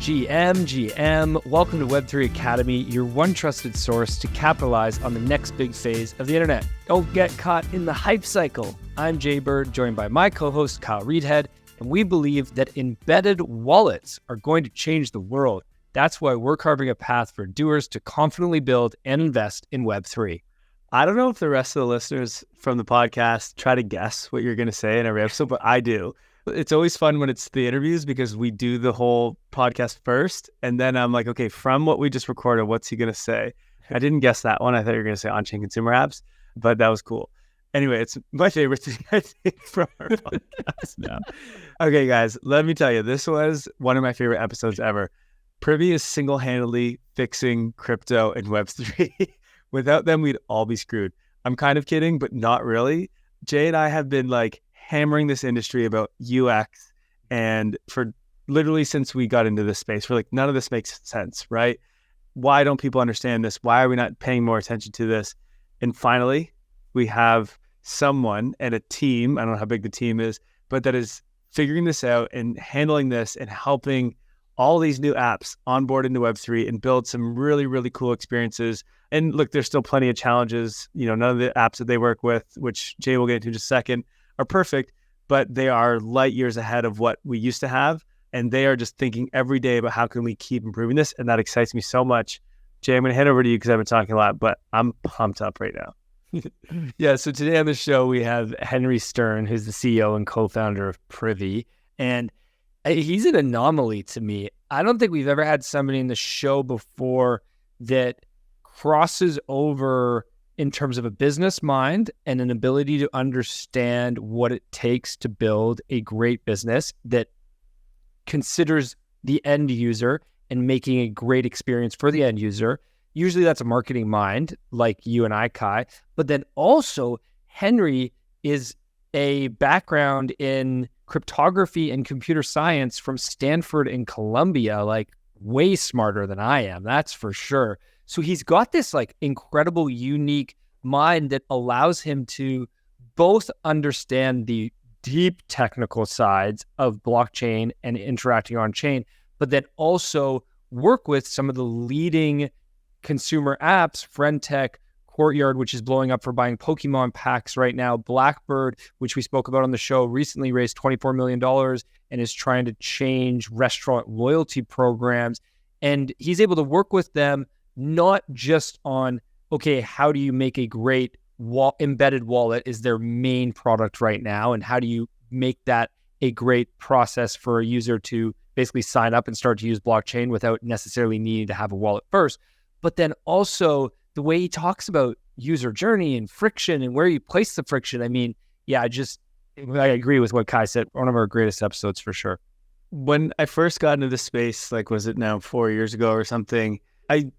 GM. Welcome to Web3 Academy, your one trusted source to capitalize on the next big phase of the internet. Don't get caught in the hype cycle. I'm Jay Bird, joined by my co-host Kyle Reedhead, and we believe that embedded wallets are going to change the world. That's why we're carving a path for doers to confidently build and invest in Web3. I don't know if the rest of the listeners from the podcast try to guess what you're going to say in every episode, but I do. It's always fun when it's the interviews because we do the whole podcast first. And then I'm like, okay, from what we just recorded, what's he going to say? I didn't guess that one. I thought you were going to say Onchain Consumer Apps, but that was cool. Anyway, it's my favorite thing, I think, from our podcast now. Okay, guys, let me tell you, this was one of my favorite episodes ever. Privy is single-handedly fixing crypto and Web3. Without them, we'd all be screwed. I'm kind of kidding, but not really. Jay and I have been like hammering this industry about UX, and for literally since we got into this space, we're like, none of this makes sense, right? Why don't people understand this? Why are we not paying more attention to this? And finally, we have someone and a team, I don't know how big the team is, but that is figuring this out and handling this and helping all these new apps onboard into Web3 and build some really, really cool experiences. And look, there's still plenty of challenges. You know, none of the apps that they work with, which Jay will get into in just a second, are perfect, but they are light years ahead of what we used to have. And they are just thinking every day about how can we keep improving this. And that excites me so much. Jay, I'm going to head over to you because I've been talking a lot, but I'm pumped up right now. Yeah, so today on the show, we have Henri Stern, who's the CEO and co-founder of Privy. And he's an anomaly to me. I don't think we've ever had somebody in the show before that crosses over in terms of a business mind and an ability to understand what it takes to build a great business that considers the end user and making a great experience for the end user. Usually that's a marketing mind like you and I, Kai. But then also Henri is a background in cryptography and computer science from Stanford and Columbia, like way smarter than I am, that's for sure. So he's got this like incredible, unique mind that allows him to both understand the deep technical sides of blockchain and interacting on chain, but then also work with some of the leading consumer apps, FriendTech, Courtyard, which is blowing up for buying Pokemon packs right now, Blackbird, which we spoke about on the show, recently raised $24 million and is trying to change restaurant loyalty programs. And he's able to work with them not just on, okay, how do you make a great embedded wallet is their main product right now, and how do you make that a great process for a user to basically sign up and start to use blockchain without necessarily needing to have a wallet first. But then also the way he talks about user journey and friction and where you place the friction. I mean, yeah, I agree with what Kai said. One of our greatest episodes for sure. When I first got into this space, like, was it now 4 years ago or something, I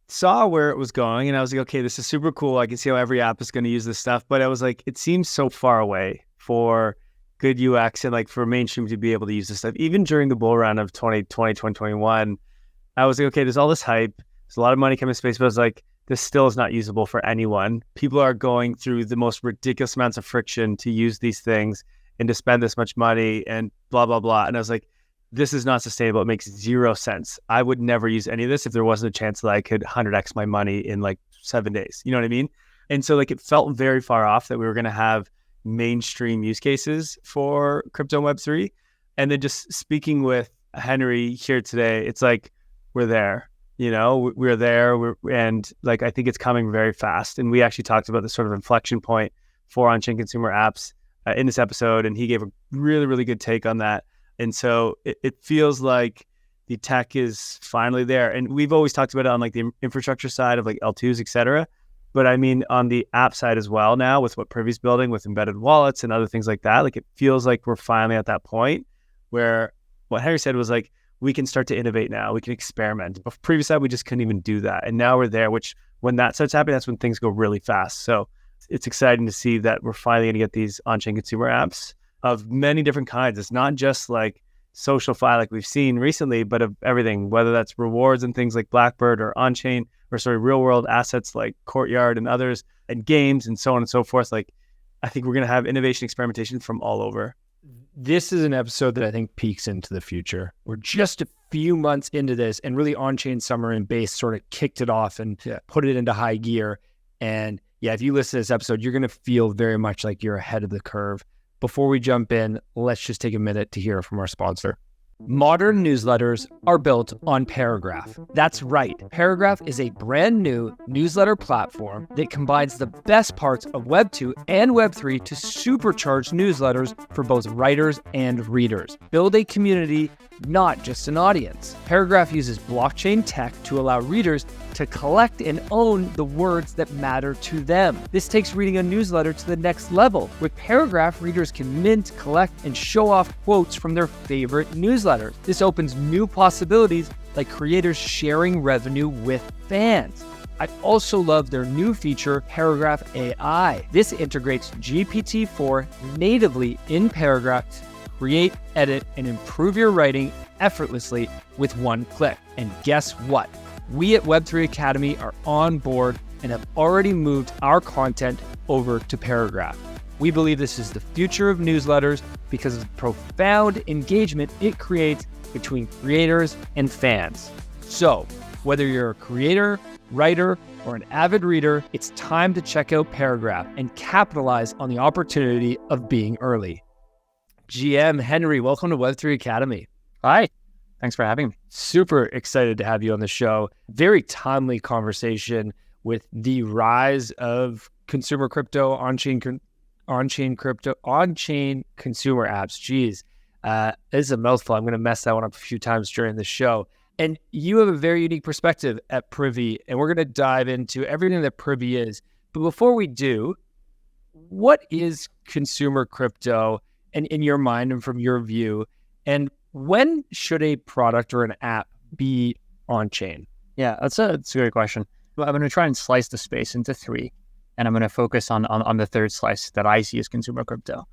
saw where it was going and I was like, okay, this is super cool. I can see how every app is going to use this stuff. But I was like, it seems so far away for good UX and like for mainstream to be able to use this stuff. Even during the bull run of 2020, 2021, I was like, okay, there's all this hype. There's a lot of money coming in space, but I was like, this still is not usable for anyone. People are going through the most ridiculous amounts of friction to use these things and to spend this much money and blah, blah, blah. And I was like, this is not sustainable. It makes zero sense. I would never use any of this if there wasn't a chance that I could 100x my money in like 7 days. You know what I mean? And so like it felt very far off that we were going to have mainstream use cases for crypto Web3. And then just speaking with Henri here today, it's like, we're there. You know, we're there, and like I think it's coming very fast. And we actually talked about this sort of inflection point for Onchain Consumer Apps in this episode, and he gave a really, really good take on that. And so it feels like the tech is finally there. And we've always talked about it on like the infrastructure side of like L2s, et cetera. But I mean, on the app side as well now with what Privy's building with embedded wallets and other things like that, like it feels like we're finally at that point where what Henri said was like, we can start to innovate now. We can experiment. But previously, we just couldn't even do that. And now we're there, which when that starts happening, that's when things go really fast. So it's exciting to see that we're finally going to get these on-chain consumer apps of many different kinds. It's not just like SocialFi like we've seen recently, but of everything, whether that's rewards and things like Blackbird or on-chain, or real world assets like Courtyard and others, and games and so on and so forth. Like, I think we're going to have innovation experimentation from all over. This is an episode that I think peeks into the future. We're just a few months into this, and really on-chain summer and base sort of kicked it off and put it into high gear. And yeah, if you listen to this episode, you're going to feel very much like you're ahead of the curve. Before we jump in, let's just take a minute to hear from our sponsor. Modern newsletters are built on Paragraph. That's right. Paragraph is a brand new newsletter platform that combines the best parts of Web 2 and Web 3 to supercharge newsletters for both writers and readers. Build a community, not just an audience. Paragraph uses blockchain tech to allow readers to collect and own the words that matter to them. This takes reading a newsletter to the next level. With Paragraph, readers can mint, collect, and show off quotes from their favorite newsletters. This opens new possibilities like creators sharing revenue with fans. I also love their new feature, Paragraph AI. This integrates GPT-4 natively in Paragraph to create, edit, and improve your writing effortlessly with one click. And guess what? We at Web3 Academy are on board and have already moved our content over to Paragraph. We believe this is the future of newsletters because of the profound engagement it creates between creators and fans. So, whether you're a creator, writer, or an avid reader, it's time to check out Paragraph and capitalize on the opportunity of being early. GM Henry, welcome to Web3 Academy. Hi. Thanks for having me. Super excited to have you on the show. Very timely conversation with the rise of consumer crypto, on-chain consumer apps. Geez, this is a mouthful. I'm going to mess that one up a few times during the show. And you have a very unique perspective at Privy, and we're going to dive into everything that Privy is. But before we do, what is consumer crypto, and in your mind and from your view, and when should a product or an app be on-chain? Yeah, that's a great question. I'm going to try and slice the space into three, and I'm going to focus on the third slice that I see as consumer crypto.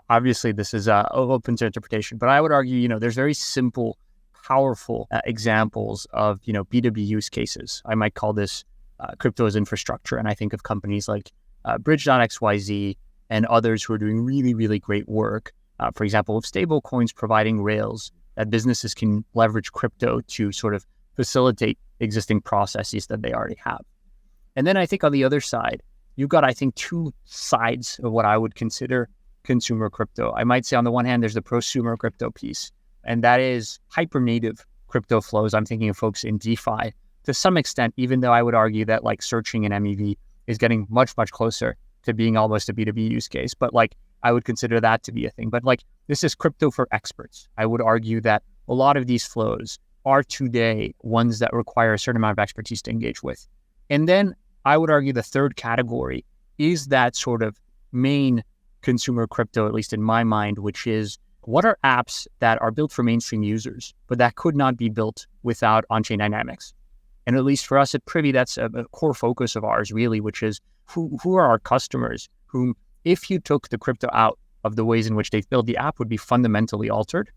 Obviously, this is open to interpretation, but I would argue, there's very simple, powerful examples of, B2B use cases. I might call this crypto as infrastructure, and I think of companies like Bridge.xyz and others who are doing really, really great work. For example, with stable coins providing rails that businesses can leverage crypto to sort of facilitate existing processes that they already have. And then I think on the other side, you've got, I think, two sides of what I would consider consumer crypto. I might say on the one hand, there's the prosumer crypto piece, and that is hyper-native crypto flows. I'm thinking of folks in DeFi to some extent, even though I would argue that like searching in MEV is getting much, much closer to being almost a B2B use case. But I would consider that to be a thing. But this is crypto for experts. I would argue that a lot of these flows are today ones that require a certain amount of expertise to engage with. And then I would argue the third category is that sort of main consumer crypto, at least in my mind, which is what are apps that are built for mainstream users, but that could not be built without on-chain dynamics. And at least for us at Privy, that's a core focus of ours really, which is who are our customers whom, if you took the crypto out of the ways in which they've built the app, would be fundamentally altered.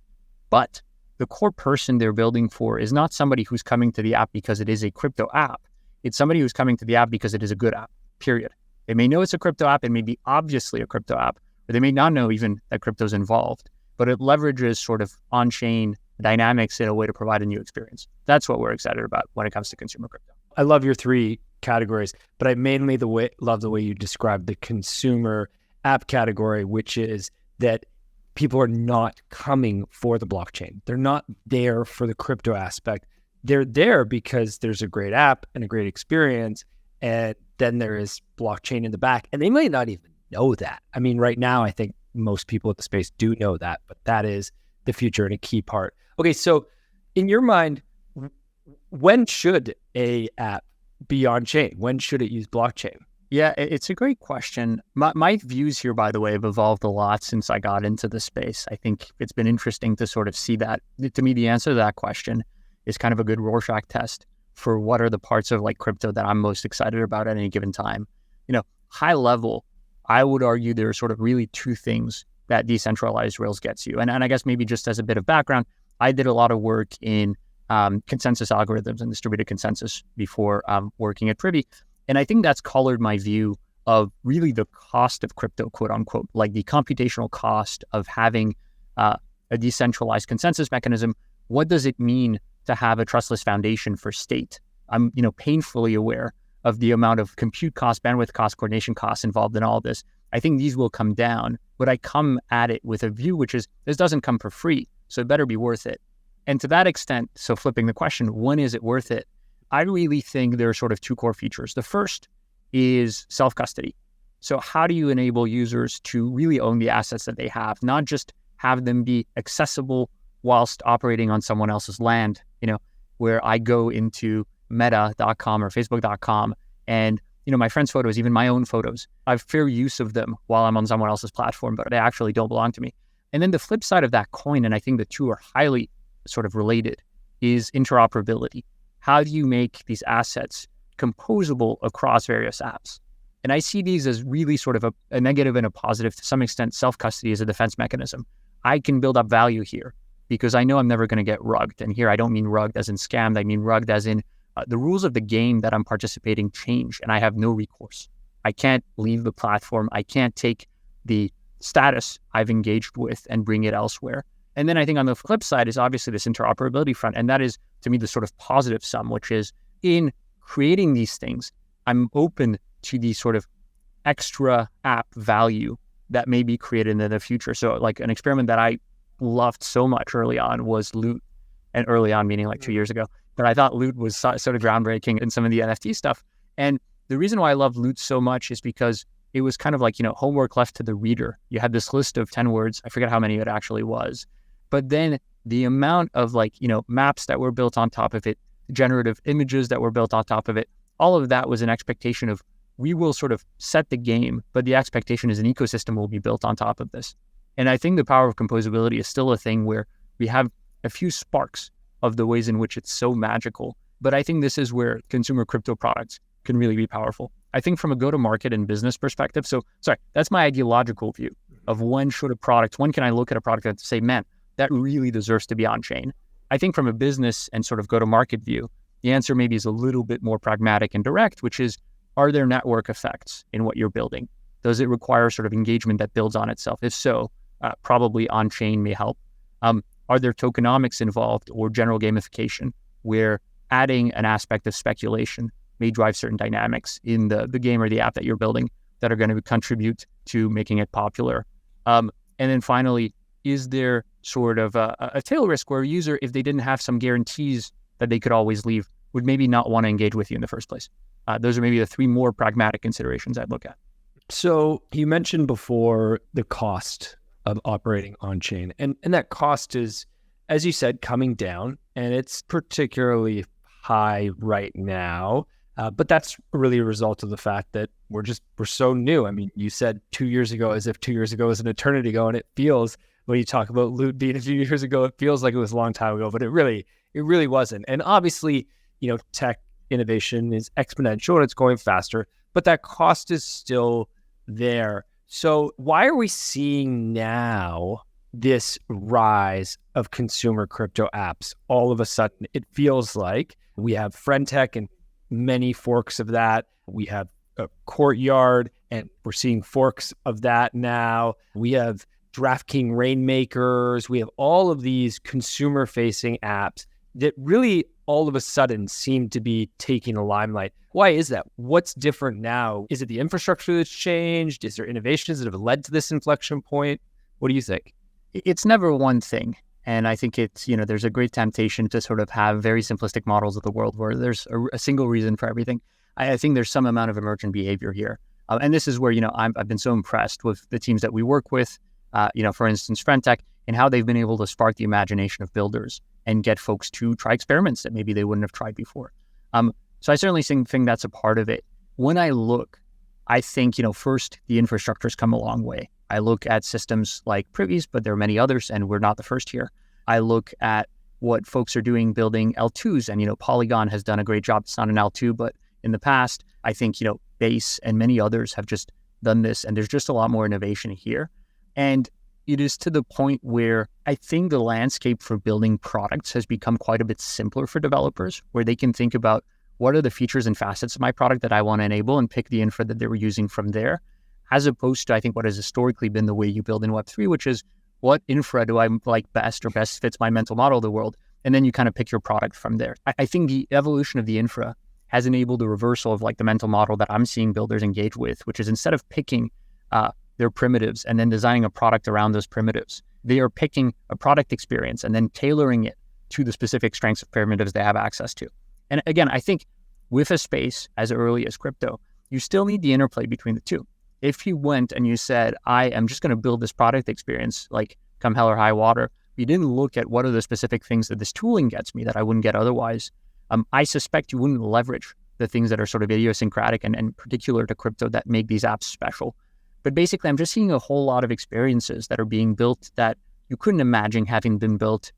But the core person they're building for is not somebody who's coming to the app because it is a crypto app. It's somebody who's coming to the app because it is a good app, period. They may know it's a crypto app and may be obviously a crypto app, or they may not know even that crypto's involved, but it leverages sort of on-chain dynamics in a way to provide a new experience. That's what we're excited about when it comes to consumer crypto. I love your three categories, but I mainly love the way you describe the consumer app category, which is that people are not coming for the blockchain. They're not there for the crypto aspect. They're there because there's a great app and a great experience, and then there is blockchain in the back, and they might not even know that. I mean, right now, I think most people at the space do know that, but that is the future and a key part. Okay, so in your mind, when should a app be on chain? When should it use blockchain? Yeah, it's a great question. My views here, by the way, have evolved a lot since I got into the space. I think it's been interesting to sort of see that. To me, the answer to that question is kind of a good Rorschach test for what are the parts of crypto that I'm most excited about at any given time. High level, I would argue there are sort of really two things that decentralized rails gets you. And I guess maybe just as a bit of background, I did a lot of work in consensus algorithms and distributed consensus before working at Privy. And I think that's colored my view of really the cost of crypto, quote unquote, like the computational cost of having a decentralized consensus mechanism, what does it mean to have a trustless foundation for state? I'm, painfully aware of the amount of compute costs, bandwidth costs, coordination costs involved in all this. I think these will come down, but I come at it with a view, which is this doesn't come for free, so it better be worth it. And to that extent, so flipping the question, when is it worth it? I really think there are sort of two core features. The first is self-custody. So how do you enable users to really own the assets that they have, not just have them be accessible whilst operating on someone else's land, where I go into meta.com or facebook.com and, my friends' photos, even my own photos, I have fair use of them while I'm on someone else's platform, but they actually don't belong to me. And then the flip side of that coin, and I think the two are highly sort of related, is interoperability. How do you make these assets composable across various apps? And I see these as really sort of a negative and a positive. To some extent, self-custody is a defense mechanism. I can build up value here because I know I'm never going to get rugged. And here I don't mean rugged as in scammed. I mean rugged as in the rules of the game that I'm participating change and I have no recourse. I can't leave the platform. I can't take the status I've engaged with and bring it elsewhere. And then I think on the flip side is obviously this interoperability front. And that is, to me, the sort of positive sum, which is in creating these things, I'm open to the sort of extra app value that may be created in the future. So like an experiment that I loved so much early on was Loot. And early on, meaning like 2 years ago. But I thought Loot was sort of groundbreaking in some of the NFT stuff. And the reason why I love Loot so much is because it was kind of like, homework left to the reader. You had this list of 10 words. I forget how many it actually was. But then the amount of maps that were built on top of it, generative images that were built on top of it, all of that was an expectation of we will sort of set the game, but the expectation is an ecosystem will be built on top of this. And I think the power of composability is still a thing where we have a few sparks of the ways in which it's so magical. But I think this is where consumer crypto products can really be powerful. I think from a go-to-market and business perspective, that's my ideological view of when can I look at a product and say, man, that really deserves to be on chain. I think from a business and sort of go-to-market view, the answer maybe is a little bit more pragmatic and direct, which is, are there network effects in what you're building? Does it require sort of engagement that builds on itself? If so, probably on-chain may help. Are there tokenomics involved or general gamification where adding an aspect of speculation may drive certain dynamics in the game or the app that you're building that are going to contribute to making it popular? And then finally, is there sort of a tail risk where a user, if they didn't have some guarantees that they could always leave, would maybe not want to engage with you in the first place? Those are maybe the three more pragmatic considerations I'd look at. So you mentioned before the cost of operating on chain, and that cost is, as you said, coming down, and it's particularly high right now. But that's really a result of the fact that we're so new. I mean, you said 2 years ago, as if 2 years ago was an eternity ago, and it feels, when you talk about Loot being a few years ago, it feels like it was a long time ago, but it really wasn't. And obviously, tech innovation is exponential and it's going faster, but that cost is still there. So why are we seeing now this rise of consumer crypto apps? All of a sudden, it feels like we have FriendTech and many forks of that. We have a Courtyard, and we're seeing forks of that now. We have DraftKings Rainmakers. We have all of these consumer-facing apps that really all of a sudden seem to be taking the limelight. Why is that? What's different now? Is it the infrastructure that's changed? Is there innovations that have led to this inflection point? What do you think? It's never one thing. And I think it's, there's a great temptation to sort of have very simplistic models of the world where there's a single reason for everything. I think there's some amount of emergent behavior here. And this is where, I've been so impressed with the teams that we work with, for instance, FriendTech, and how they've been able to spark the imagination of builders and get folks to try experiments that maybe they wouldn't have tried before. So I certainly think that's a part of it. When I look, I think, first, the infrastructure's come a long way. I look at systems like Privy's, but there are many others, and we're not the first here. I look at what folks are doing building L2s, and, Polygon has done a great job. It's not an L2, but in the past, I think, Base and many others have just done this, and there's just a lot more innovation here. And it is to the point where I think the landscape for building products has become quite a bit simpler for developers, where they can think about what are the features and facets of my product that I want to enable and pick the infra that they were using from there, as opposed to, I think, what has historically been the way you build in Web3, which is what infra do I like best or best fits my mental model of the world? And then you kind of pick your product from there. I think the evolution of the infra has enabled a reversal of like the mental model that I'm seeing builders engage with, which is instead of picking their primitives and then designing a product around those primitives, they are picking a product experience and then tailoring it to the specific strengths of primitives they have access to. And again, I think with a space as early as crypto, you still need the interplay between the two. If you went and you said, I am just going to build this product experience, like come hell or high water, you didn't look at what are the specific things that this tooling gets me that I wouldn't get otherwise. I suspect you wouldn't leverage the things that are sort of idiosyncratic and particular to crypto that make these apps special. But basically, I'm just seeing a whole lot of experiences that are being built that you couldn't imagine having been built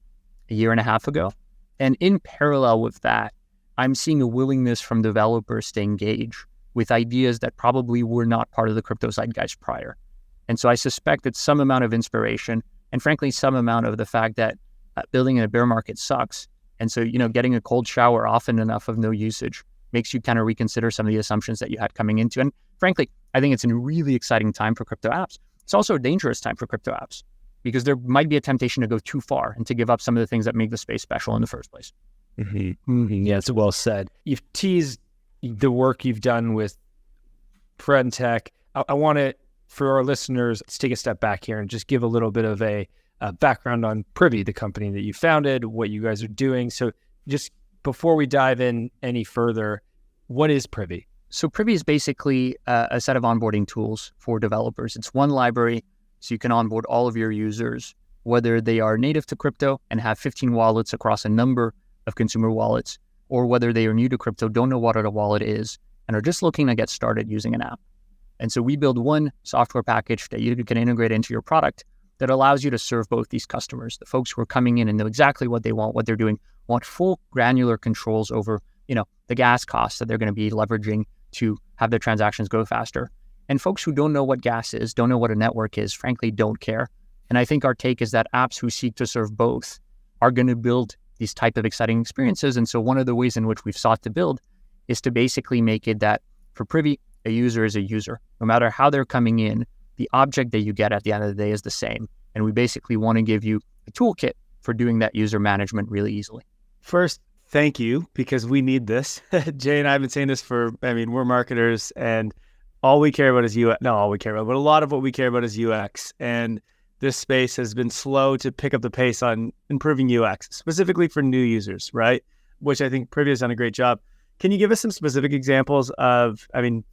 a year and a half ago. And in parallel with that, I'm seeing a willingness from developers to engage with ideas that probably were not part of the crypto zeitgeist prior. And so I suspect that some amount of inspiration and frankly, some amount of the fact that building in a bear market sucks. And so, getting a cold shower often enough of no usage makes you kind of reconsider some of the assumptions that you had coming into. And frankly, I think it's a really exciting time for crypto apps. It's also a dangerous time for crypto apps because there might be a temptation to go too far and to give up some of the things that make the space special in the first place. Yeah, it's well said. You've teased the work you've done with Frentech. I want to, for our listeners, let's take a step back here and just give a little bit of a background on Privy, the company that you founded, what you guys are doing. So just before we dive in any further, what is Privy? So Privy is basically a set of onboarding tools for developers. It's one library, so you can onboard all of your users, whether they are native to crypto and have 15 wallets across a number of consumer wallets, or whether they are new to crypto, don't know what a wallet is, and are just looking to get started using an app. And so we build one software package that you can integrate into your product that allows you to serve both these customers, the folks who are coming in and know exactly what they want, what they're doing, want full granular controls over, the gas costs that they're going to be leveraging to have their transactions go faster. And folks who don't know what gas is, don't know what a network is, frankly, don't care. And I think our take is that apps who seek to serve both are going to build these type of exciting experiences. And so one of the ways in which we've sought to build is to basically make it that for Privy, a user is a user. No matter how they're coming in, the object that you get at the end of the day is the same. And we basically want to give you a toolkit for doing that user management really easily. First, thank you, because we need this. Jay and I have been saying this we're marketers, and all we care about is UX. Not all we care about, but a lot of what we care about is UX. And this space has been slow to pick up the pace on improving UX, specifically for new users, right? Which I think Privy has done a great job. Can you give us some specific examples of,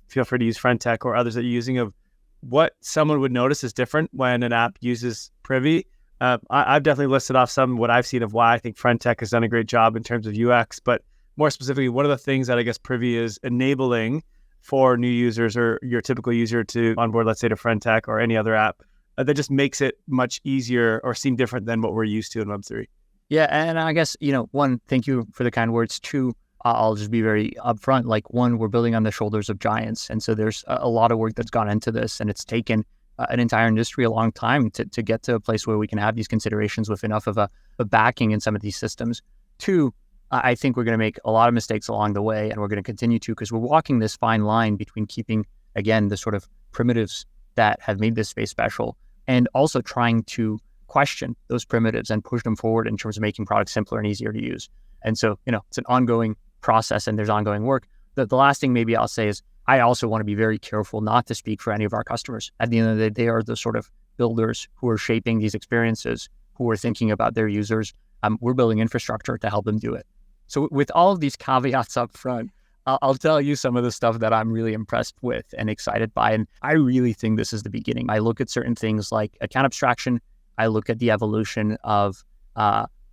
feel free to use Frentech or others that you're using, of what someone would notice is different when an app uses Privy? I've definitely listed off some what I've seen of why I think Frentech has done a great job in terms of UX, but more specifically, what are the things that I guess Privy is enabling for new users or your typical user to onboard, let's say, to Frentech or any other app that just makes it much easier or seem different than what we're used to in Web3? Yeah, and I guess, one, thank you for the kind words. Two, I'll just be very upfront. Like, one, we're building on the shoulders of giants. And so there's a lot of work that's gone into this, and it's taken an entire industry a long time to get to a place where we can have these considerations with enough of a backing in some of these systems. Two, I think we're going to make a lot of mistakes along the way, and we're going to continue to, because we're walking this fine line between keeping, again, the sort of primitives that have made this space special, and also trying to question those primitives and push them forward in terms of making products simpler and easier to use. And so, it's an ongoing process, and there's ongoing work. The last thing maybe I'll say is I also want to be very careful not to speak for any of our customers. At the end of the day, they are the sort of builders who are shaping these experiences, who are thinking about their users. We're building infrastructure to help them do it. So with all of these caveats up front, I'll tell you some of the stuff that I'm really impressed with and excited by. And I really think this is the beginning. I look at certain things like account abstraction. I look at the evolution of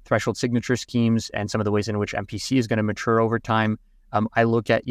threshold signature schemes and some of the ways in which MPC is going to mature over time. I look at,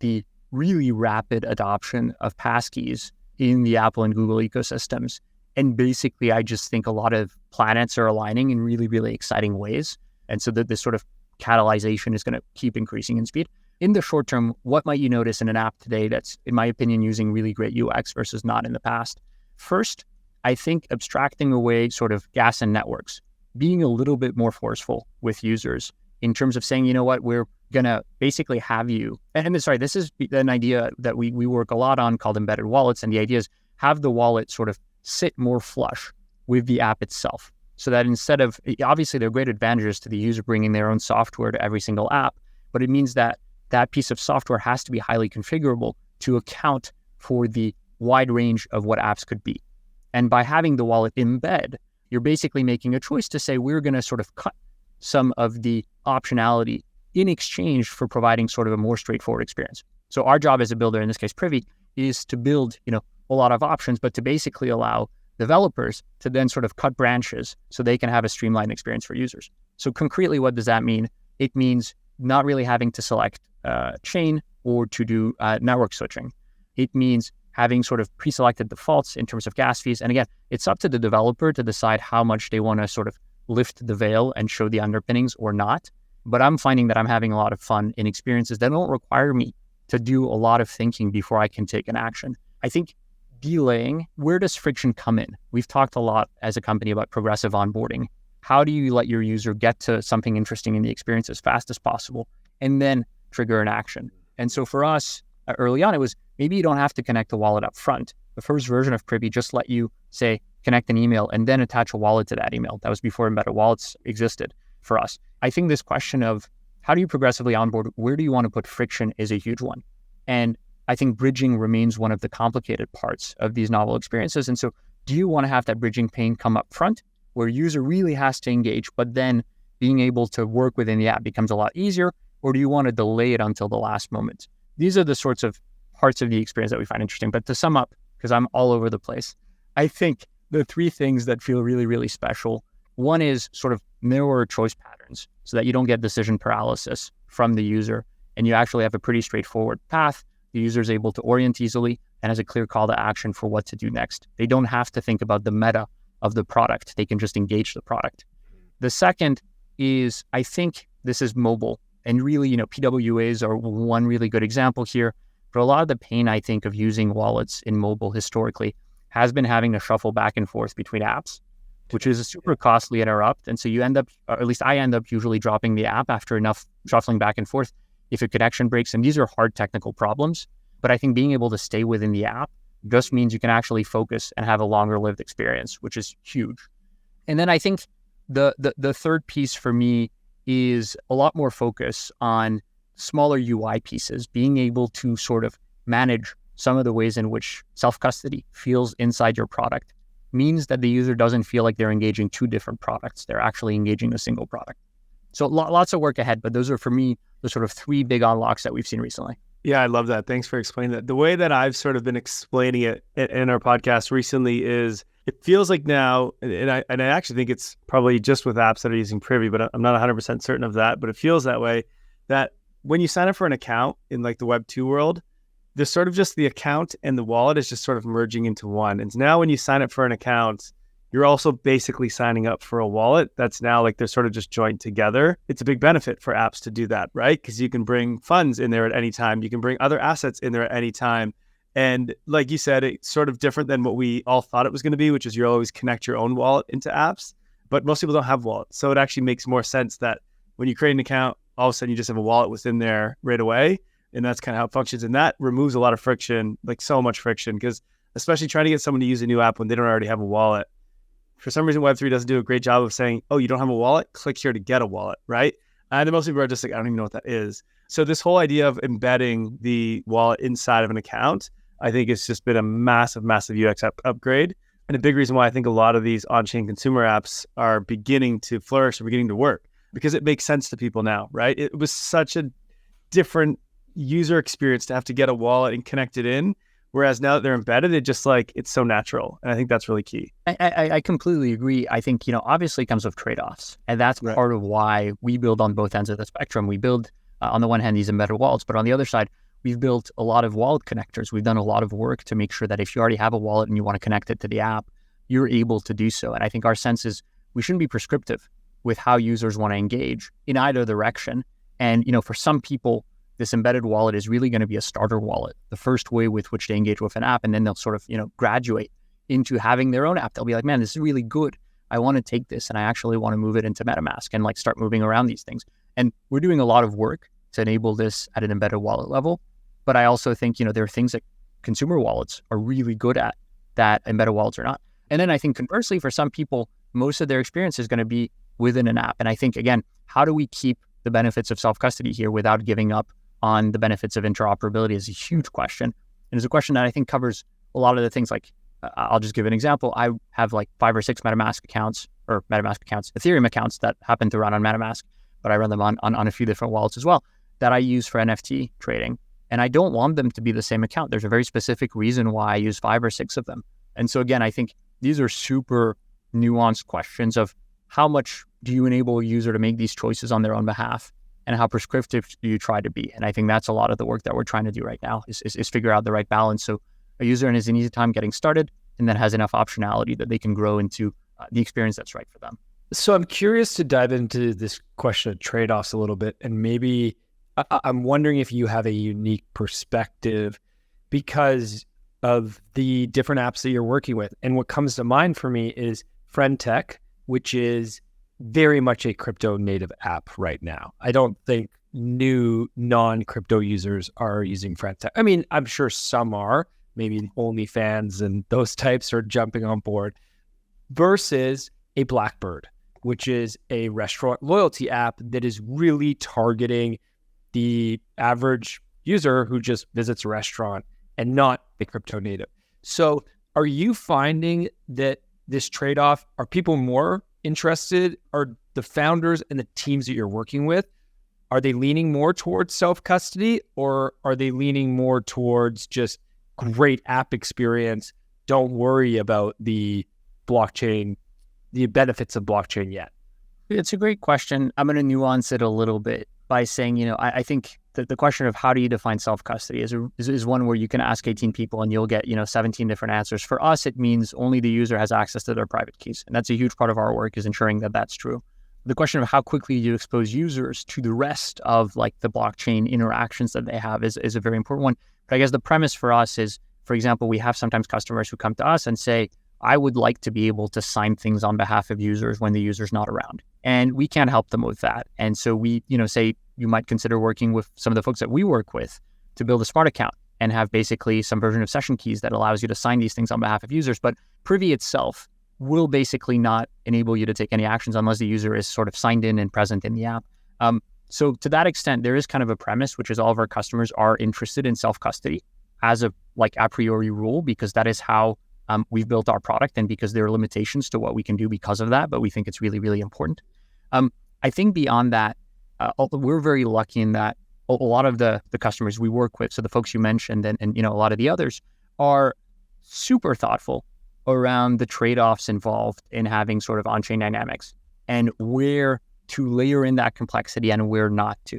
the really rapid adoption of passkeys in the Apple and Google ecosystems. And basically, I just think a lot of planets are aligning in really, really exciting ways. And so that this sort of catalyzation is going to keep increasing in speed. In the short term, what might you notice in an app today that's, in my opinion, using really great UX versus not in the past? First, I think abstracting away sort of gas and networks, being a little bit more forceful with users in terms of saying, we're going to basically have you, this is an idea that we work a lot on called embedded wallets. And the idea is have the wallet sort of sit more flush with the app itself. So that instead of, obviously there are great advantages to the user bringing their own software to every single app, but it means that that piece of software has to be highly configurable to account for the wide range of what apps could be. And by having the wallet embed, you're basically making a choice to say, we're going to sort of cut some of the optionality in exchange for providing sort of a more straightforward experience. So our job as a builder, in this case Privy, is to build, a lot of options, but to basically allow developers to then sort of cut branches so they can have a streamlined experience for users. So concretely, what does that mean? It means not really having to select chain or to do network switching. It means having sort of pre-selected defaults in terms of gas fees. And again, it's up to the developer to decide how much they want to sort of lift the veil and show the underpinnings or not. But I'm finding that I'm having a lot of fun in experiences that don't require me to do a lot of thinking before I can take an action. I think delaying, where does friction come in? We've talked a lot as a company about progressive onboarding. How do you let your user get to something interesting in the experience as fast as possible and then trigger an action? And so for us, early on, it was maybe you don't have to connect the wallet up front. The first version of Privy just let you say, connect an email and then attach a wallet to that email. That was before embedded wallets existed for us. I think this question of how do you progressively onboard, where do you want to put friction is a huge one. And I think bridging remains one of the complicated parts of these novel experiences. And so do you want to have that bridging pane come up front where user really has to engage, but then being able to work within the app becomes a lot easier? Or do you want to delay it until the last moment? These are the sorts of parts of the experience that we find interesting. But to sum up, because I'm all over the place, I think the three things that feel really, really special. One is sort of narrower choice patterns so that you don't get decision paralysis from the user and you actually have a pretty straightforward path. The user is able to orient easily and has a clear call to action for what to do next. They don't have to think about the meta of the product. They can just engage the product. The second is, I think this is mobile. And really, PWAs are one really good example here. But a lot of the pain, I think, of using wallets in mobile historically has been having to shuffle back and forth between apps, which is a super costly interrupt. And so you end up, or at least I end up usually dropping the app after enough shuffling back and forth if a connection breaks. And these are hard technical problems. But I think being able to stay within the app just means you can actually focus and have a longer lived experience, which is huge. And then I think the third piece for me is a lot more focus on smaller UI pieces, being able to sort of manage some of the ways in which self-custody feels inside your product means that the user doesn't feel like they're engaging two different products. They're actually engaging a single product. So lots of work ahead, but those are for me the sort of three big unlocks that we've seen recently. Yeah, I love that. Thanks for explaining that. The way that I've sort of been explaining it in our podcast recently is it feels like now, and I actually think it's probably just with apps that are using Privy, but I'm not 100% certain of that, but it feels that way, that when you sign up for an account in like the Web 2 world, there's sort of just the account and the wallet is just sort of merging into one. And now when you sign up for an account, you're also basically signing up for a wallet that's now like they're sort of just joined together. It's a big benefit for apps to do that, right? Because you can bring funds in there at any time. You can bring other assets in there at any time. And like you said, it's sort of different than what we all thought it was going to be, which is you always connect your own wallet into apps. But most people don't have wallets. So it actually makes more sense that when you create an account, all of a sudden you just have a wallet within there right away. And that's kind of how it functions. And that removes a lot of friction, like so much friction, because especially trying to get someone to use a new app when they don't already have a wallet. For some reason, Web3 doesn't do a great job of saying, oh, you don't have a wallet? Click here to get a wallet, right? And most people are just like, I don't even know what that is. So this whole idea of embedding the wallet inside of an account, I think it's just been a massive, massive UX upgrade. And a big reason why I think a lot of these on-chain consumer apps are beginning to flourish or beginning to work, because it makes sense to people now, right? It was such a different user experience to have to get a wallet and connect it in. Whereas now that they're embedded, it's so natural. And I think that's really key. I completely agree. I think, obviously it comes with trade-offs. And that's right. Part of why we build on both ends of the spectrum. We build, on the one hand, these embedded wallets, but on the other side, we've built a lot of wallet connectors. We've done a lot of work to make sure that if you already have a wallet and you want to connect it to the app, you're able to do so. And I think our sense is we shouldn't be prescriptive with how users want to engage in either direction. And, for some people, this embedded wallet is really going to be a starter wallet, the first way with which they engage with an app. And then they'll sort of, graduate into having their own app. They'll be like, man, this is really good. I want to take this and I actually want to move it into MetaMask and like start moving around these things. And we're doing a lot of work to enable this at an embedded wallet level. But I also think, there are things that consumer wallets are really good at that embedded wallets are not. And then I think conversely, for some people, most of their experience is going to be within an app. And I think, again, how do we keep the benefits of self-custody here without giving up on the benefits of interoperability is a huge question. And it's a question that I think covers a lot of the things. Like, I'll just give an example. I have like 5 or 6 Ethereum accounts that happen to run on MetaMask, but I run them on a few different wallets as well that I use for NFT trading. And I don't want them to be the same account. There's a very specific reason why I use 5 or 6 of them. And so again, I think these are super nuanced questions of how much do you enable a user to make these choices on their own behalf, and how prescriptive do you try to be? And I think that's a lot of the work that we're trying to do right now is figure out the right balance. So a user has an easy time getting started and then has enough optionality that they can grow into the experience that's right for them. So I'm curious to dive into this question of trade-offs a little bit. And maybe I'm wondering if you have a unique perspective because of the different apps that you're working with. And what comes to mind for me is FriendTech, which is very much a crypto native app right now. I don't think new non-crypto users are using FriendTech. I mean, I'm sure some are, maybe OnlyFans and those types are jumping on board, versus a Blackbird, which is a restaurant loyalty app that is really targeting the average user who just visits a restaurant and not the crypto native. So are you finding that this trade-off, are people more interested? Are the founders and the teams that you're working with, are they leaning more towards self-custody, or are they leaning more towards just great app experience, don't worry about the blockchain, the benefits of blockchain yet? It's a great question. I'm going to nuance it a little bit by saying, I think that the question of how do you define self-custody is one where you can ask 18 people and you'll get, 17 different answers. For us, it means only the user has access to their private keys. And that's a huge part of our work, is ensuring that that's true. The question of how quickly you expose users to the rest of like the blockchain interactions that they have is a very important one. But I guess the premise for us is, for example, we have sometimes customers who come to us and say, I would like to be able to sign things on behalf of users when the user's not around. And we can't help them with that. And so we, say you might consider working with some of the folks that we work with to build a smart account and have basically some version of session keys that allows you to sign these things on behalf of users. But Privy itself will basically not enable you to take any actions unless the user is sort of signed in and present in the app. So to that extent, there is kind of a premise, which is all of our customers are interested in self-custody as a priori rule, because that is how we've built our product, and because there are limitations to what we can do because of that, but we think it's really, really important. I think beyond that, we're very lucky in that a lot of the customers we work with, so the folks you mentioned and a lot of the others, are super thoughtful around the trade-offs involved in having sort of on-chain dynamics and where to layer in that complexity and where not to.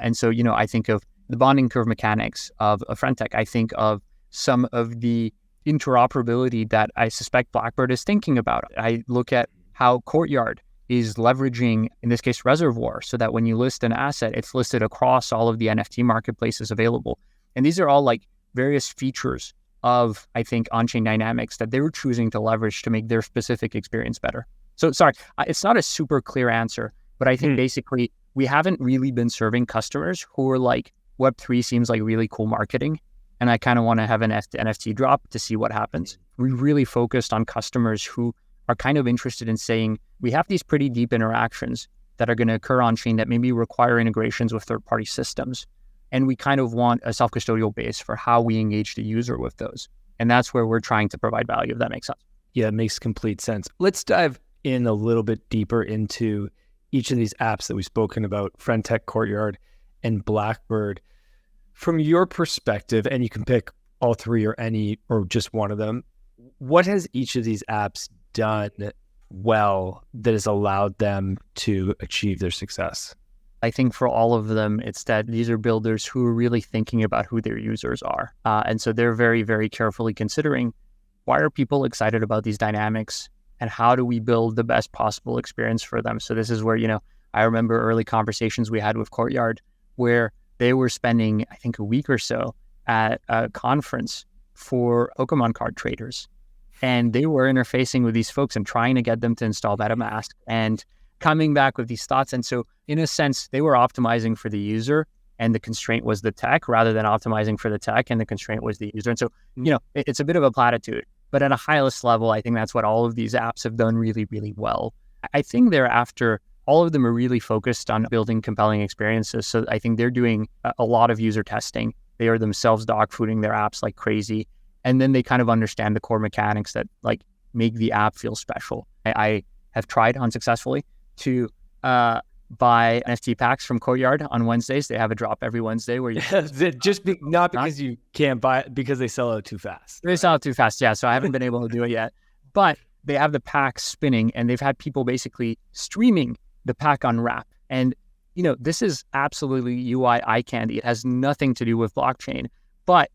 And so, I think of the bonding curve mechanics of FriendTech. I think of some of the interoperability that I suspect Blackbird is thinking about. I look at how Courtyard is leveraging, in this case, Reservoir, so that when you list an asset, it's listed across all of the NFT marketplaces available. And these are all like various features of, I think, on-chain dynamics that they were choosing to leverage to make their specific experience better. So sorry, it's not a super clear answer, but I think basically we haven't really been serving customers who are like, Web3 seems like really cool marketing, and I kind of want to have an NFT drop to see what happens. We really focused on customers who are kind of interested in saying, we have these pretty deep interactions that are going to occur on-chain that maybe require integrations with third-party systems. And we kind of want a self-custodial base for how we engage the user with those. And that's where we're trying to provide value, if that makes sense. Yeah, it makes complete sense. Let's dive in a little bit deeper into each of these apps that we've spoken about, FriendTech, Courtyard, and Blackbird. From your perspective, and you can pick all three or any or just one of them, what has each of these apps done well that has allowed them to achieve their success? I think for all of them, it's that these are builders who are really thinking about who their users are. And so they're very, very carefully considering, why are people excited about these dynamics, and how do we build the best possible experience for them? So this is where, I remember early conversations we had with Courtyard where they were spending, I think, a week or so at a conference for Pokemon card traders. And they were interfacing with these folks and trying to get them to install MetaMask and coming back with these thoughts. And so in a sense, they were optimizing for the user, and the constraint was the tech, rather than optimizing for the tech and the constraint was the user. And so, it's a bit of a platitude, But at a highest level, I think that's what all of these apps have done really, really well. I think thereafter, all of them are really focused on building compelling experiences. So I think they're doing a lot of user testing. They are themselves dogfooding their apps like crazy. And then they kind of understand the core mechanics that like make the app feel special. I have tried unsuccessfully to buy NFT packs from Courtyard on Wednesdays. They have a drop every Wednesday where you not because you can't buy it, because they sell out too fast. They sell out too fast, yeah. So I haven't been able to do it yet. But they have the packs spinning, and they've had people basically streaming the pack unwrap. And this is absolutely UI eye candy. It has nothing to do with blockchain, but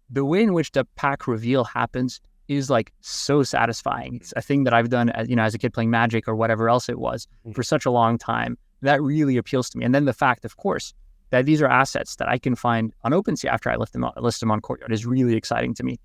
the way in which the pack reveal happens is like so satisfying. It's a thing that I've done as a kid playing Magic or whatever else it was for such a long time. That really appeals to me. And then the fact, of course, that these are assets that I can find on OpenSea after I list them on Courtyard is really exciting to me.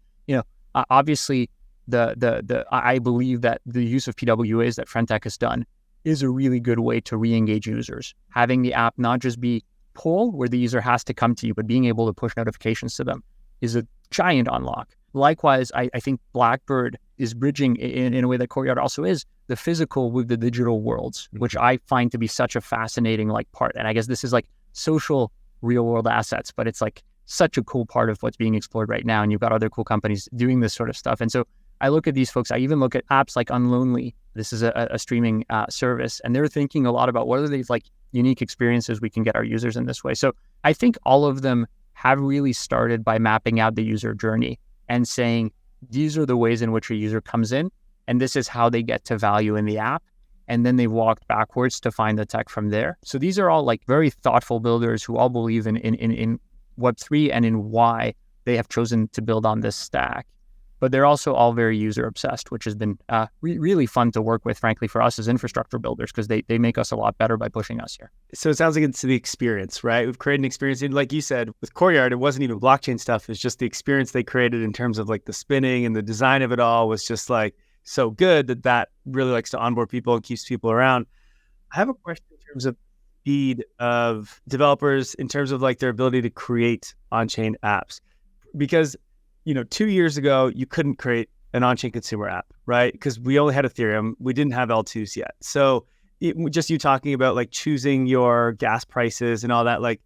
Obviously, I believe that the use of PWAs that Frentech has done is a really good way to re-engage users. Having the app not just be pull, where the user has to come to you, but being able to push notifications to them is a giant unlock. Likewise, I think Blackbird is bridging in a way that Courtyard also is, the physical with the digital worlds, which I find to be such a fascinating part. And I guess this is like social real world assets, but it's like such a cool part of what's being explored right now. And you've got other cool companies doing this sort of stuff. And so I look at these folks, I even look at apps like Unlonely. This is a streaming service, and they're thinking a lot about what are these like unique experiences we can get our users in this way. So I think all of them have really started by mapping out the user journey and saying, these are the ways in which a user comes in, and this is how they get to value in the app. And then they walked backwards to find the tech from there. So these are all like very thoughtful builders who all believe in Web3 and in why they have chosen to build on this stack. But they're also all very user obsessed, which has been really fun to work with, frankly, for us as infrastructure builders, because they make us a lot better by pushing us here. So it sounds like it's the experience, right? We've created an experience. And like you said, with Courtyard, it wasn't even blockchain stuff. It's just the experience they created in terms of like the spinning and the design of it all was just like so good that really likes to onboard people and keeps people around. I have a question in terms of speed of developers, in terms of like their ability to create on-chain apps. Because 2 years ago, you couldn't create an on-chain consumer app, right? Because we only had Ethereum. We didn't have L2s yet. So just you talking about like choosing your gas prices and all that, like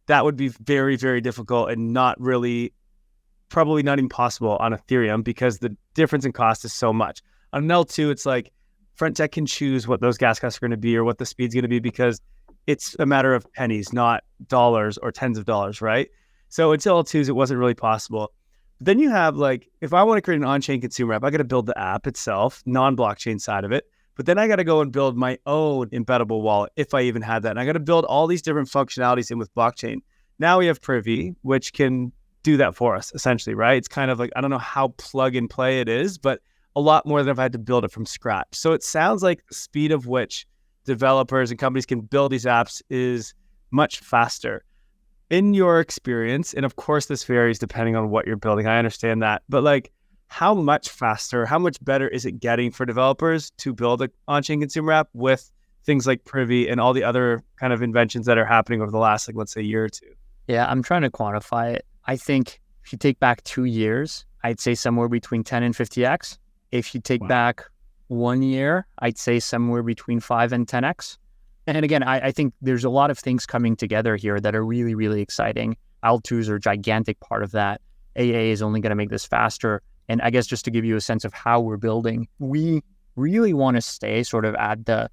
that would be very, very difficult and probably not even possible on Ethereum because the difference in cost is so much. On an L2, it's like Frentech can choose what those gas costs are going to be or what the speed's going to be because it's a matter of pennies, not dollars or tens of dollars, right? So until L2s, it wasn't really possible. Then you have like, if I want to create an on-chain consumer app, I got to build the app itself, non-blockchain side of it. But then I got to go and build my own embeddable wallet, if I even had that. And I got to build all these different functionalities in with blockchain. Now we have Privy, which can do that for us, essentially, right? It's kind of like, I don't know how plug and play it is, but a lot more than if I had to build it from scratch. So it sounds like the speed of which developers and companies can build these apps is much faster. In your experience, and of course this varies depending on what you're building, I understand that, but like how much faster, how much better is it getting for developers to build an on-chain consumer app with things like Privy and all the other kind of inventions that are happening over the last, like, let's say, year or two? Yeah, I'm trying to quantify it. I think if you take back 2 years, I'd say somewhere between 10 and 50x. If you take back 1 year, I'd say somewhere between 5 and 10x. And again, I think there's a lot of things coming together here that are really, really exciting. L2s are a gigantic part of that. AA is only going to make this faster. And I guess just to give you a sense of how we're building, we really want to stay sort of at the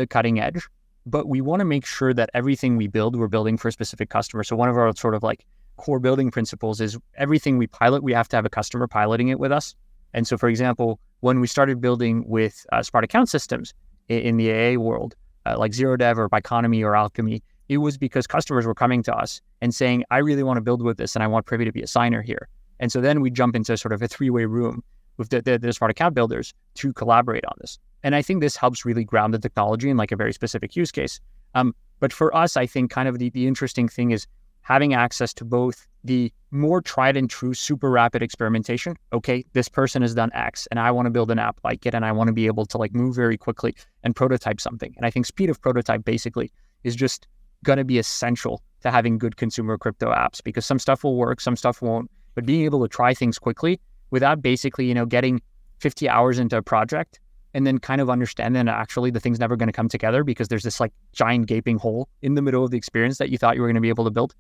cutting edge, but we want to make sure that everything we build, we're building for a specific customer. So one of our sort of like core building principles is everything we pilot, we have to have a customer piloting it with us. And so, for example, when we started building with smart account systems in the AA world, like ZeroDev or Biconomy or Alchemy, it was because customers were coming to us and saying, I really want to build with this and I want Privy to be a signer here. And so then we jump into sort of a three-way room with the smart account builders to collaborate on this. And I think this helps really ground the technology in like a very specific use case. But for us, I think kind of the interesting thing is having access to both the more tried and true, super rapid experimentation. Okay, this person has done X and I want to build an app like it and I want to be able to like move very quickly and prototype something. And I think speed of prototype basically is just going to be essential to having good consumer crypto apps because some stuff will work, some stuff won't. But being able to try things quickly without basically, getting 50 hours into a project and then kind of understanding that actually the thing's never going to come together because there's this like giant gaping hole in the middle of the experience that you thought you were going to be able to build.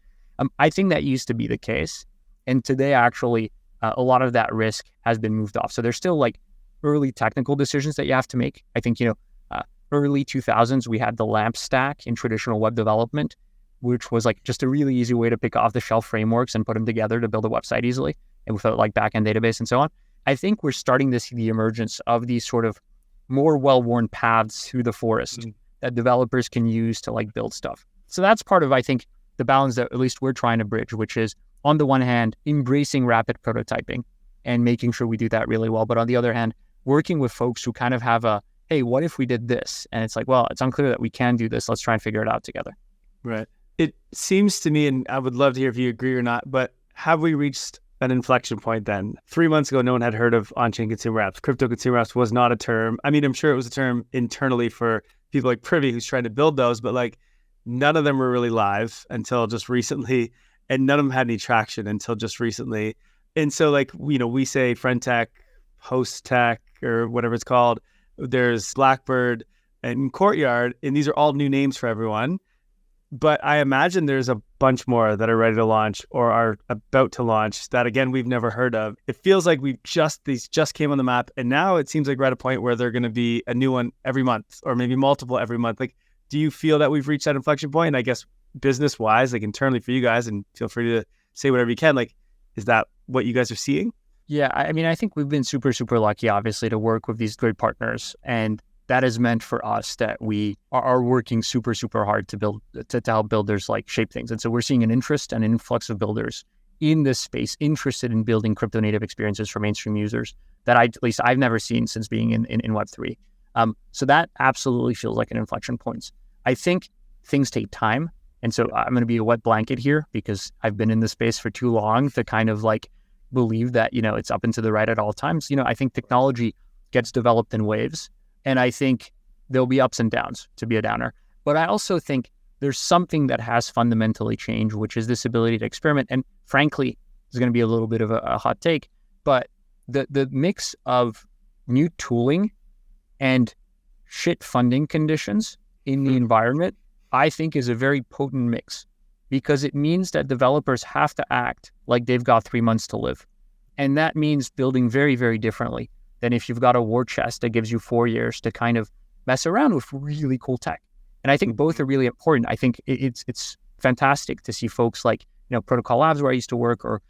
I think that used to be the case. And today, actually, a lot of that risk has been moved off. So there's still like early technical decisions that you have to make. I think, early 2000s, we had the LAMP stack in traditional web development, which was like just a really easy way to pick off the shelf frameworks and put them together to build a website easily and without like backend database and so on. I think we're starting to see the emergence of these sort of more well-worn paths through the forest that developers can use to like build stuff. So that's part of, I think, the balance that at least we're trying to bridge, which is on the one hand, embracing rapid prototyping and making sure we do that really well. But on the other hand, working with folks who kind of have a, hey, what if we did this? And it's like, well, it's unclear that we can do this. Let's try and figure it out together. Right. It seems to me, and I would love to hear if you agree or not, but have we reached an inflection point then? 3 months ago, no one had heard of on-chain consumer apps. Crypto consumer apps was not a term. I mean, I'm sure it was a term internally for people like Privy who's trying to build those, but like none of them were really live until just recently, and none of them had any traction until just recently. And so like, we say friend tech, host tech, or whatever it's called. There's Blackbird and Courtyard, and these are all new names for everyone. But I imagine there's a bunch more that are ready to launch or are about to launch that, again, we've never heard of. It feels like these just came on the map, and now it seems like we're at a point where they're going to be a new one every month or maybe multiple every month. Like, do you feel that we've reached that inflection point? And I guess business-wise, like internally for you guys, and feel free to say whatever you can, like, is that what you guys are seeing? Yeah, I mean, I think we've been super, super lucky, obviously, to work with these great partners. And that has meant for us that we are working super, super hard to help builders like shape things. And so we're seeing an interest and an influx of builders in this space interested in building crypto native experiences for mainstream users that at least I've never seen since being in Web3. So that absolutely feels like an inflection point. I think things take time. And so I'm going to be a wet blanket here because I've been in this space for too long to kind of like believe that, it's up and to the right at all times. I think technology gets developed in waves, and I think there'll be ups and downs, to be a downer. But I also think there's something that has fundamentally changed, which is this ability to experiment. And frankly, it's going to be a little bit of a hot take, but the mix of new tooling and shit funding conditions in the environment, I think is a very potent mix, because it means that developers have to act like they've got 3 months to live. And that means building very, very differently than if you've got a war chest that gives you 4 years to kind of mess around with really cool tech. And I think both are really important. I think it's fantastic to see folks like, Protocol Labs, where I used to work, or